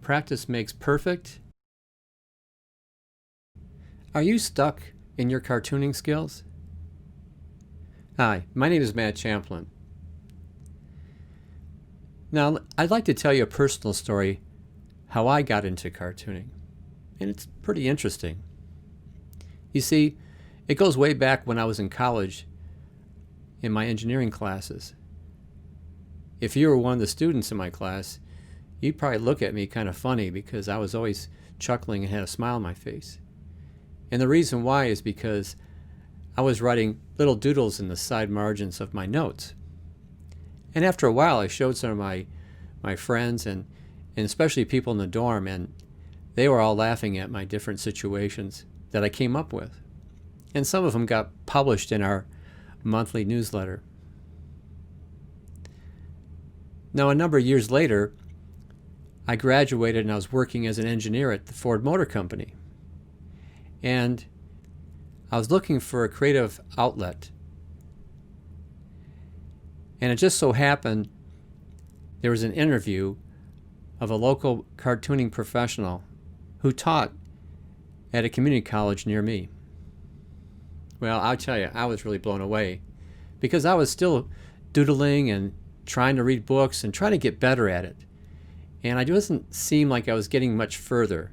practice makes perfect? Are you stuck in your cartooning skills? Hi, my name is Matt Champlin. Now, I'd like to tell you a personal story how I got into cartooning, and it's pretty interesting. You see, it goes way back when I was in college in my engineering classes. If you were one of the students in my class, you'd probably look at me kind of funny because I was always chuckling and had a smile on my face. And the reason why is because I was writing little doodles in the side margins of my notes. And after a while, I showed some of my friends and especially people in the dorm, and they were all laughing at my different situations that I came up with. And some of them got published in our monthly newsletter. Now, a number of years later, I graduated and I was working as an engineer at the Ford Motor Company. And I was looking for a creative outlet. And it just so happened there was an interview of a local cartooning professional who taught at a community college near me. Well, I'll tell you, I was really blown away because I was still doodling and trying to read books and trying to get better at it. And I doesn't seem like I was getting much further.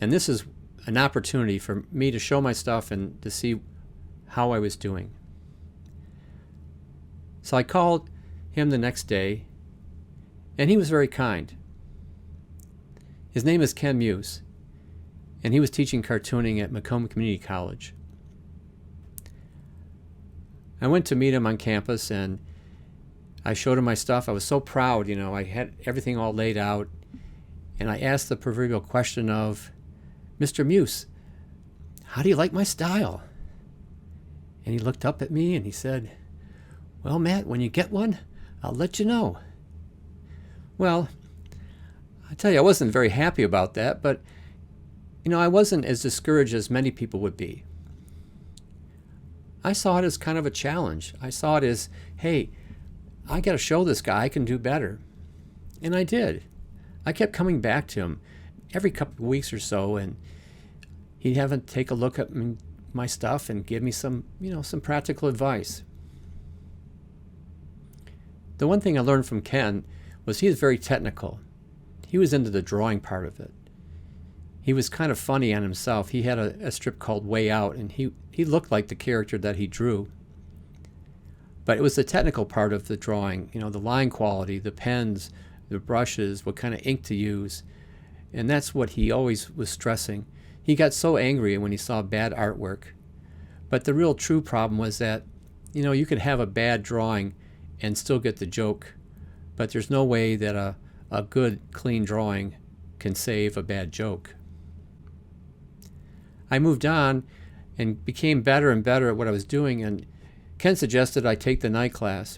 And this is an opportunity for me to show my stuff and to see how I was doing. So I called him the next day, and he was very kind. His name is Ken Muse, and he was teaching cartooning at Macomb Community College. I went to meet him on campus, and I showed him my stuff. I was so proud, you know, I had everything all laid out, and I asked the proverbial question of, "Mr. Muse, how do you like my style?" And he looked up at me and he said, "Well, Matt, when you get one, I'll let you know." Well, I tell you, I wasn't very happy about that, but you know, I wasn't as discouraged as many people would be. I saw it as kind of a challenge. I saw it as, hey, I got to show this guy I can do better. And I did. I kept coming back to him every couple of weeks or so, and he'd have him take a look at my stuff and give me some practical advice. The one thing I learned from Ken was he was very technical. He was into the drawing part of it. He was kind of funny on himself. He had a strip called Way Out, and he looked like the character that he drew. But it was the technical part of the drawing, you know, the line quality, the pens, the brushes, what kind of ink to use. And that's what he always was stressing. He got so angry when he saw bad artwork. But the real true problem was that, you know, you could have a bad drawing and still get the joke. But there's no way that a good, clean drawing can save a bad joke. I moved on and became better and better at what I was doing, and Ken suggested I take the night class,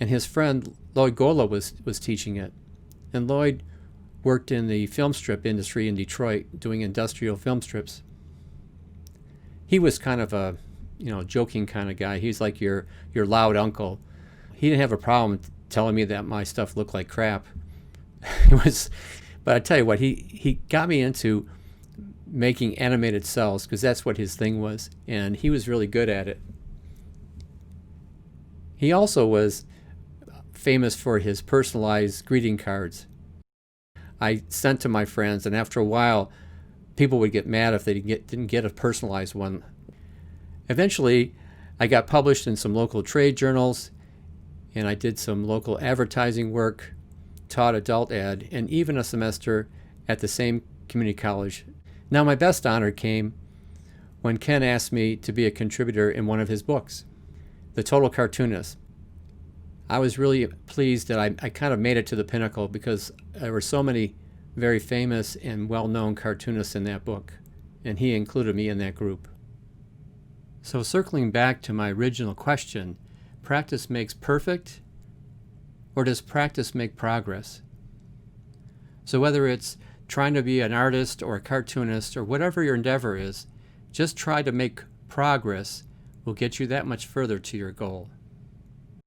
and his friend Lloyd Gola was teaching it. And Lloyd worked in the film strip industry in Detroit doing industrial film strips. He was kind of a, you know, joking kind of guy. He's like your loud uncle. He didn't have a problem telling me that my stuff looked like crap. But I tell you what, he got me into making animated cells because that's what his thing was, and he was really good at it. He also was famous for his personalized greeting cards. I sent to my friends, and after a while, people would get mad if they didn't get a personalized one. Eventually, I got published in some local trade journals, and I did some local advertising work, taught adult ed, and even a semester at the same community college. Now, my best honor came when Ken asked me to be a contributor in one of his books, The Total Cartoonist. I was really pleased that I kind of made it to the pinnacle because there were so many very famous and well-known cartoonists in that book, and he included me in that group. So circling back to my original question, practice makes perfect, or does practice make progress? So whether it's trying to be an artist or a cartoonist or whatever your endeavor is, just try to make progress will get you that much further to your goal.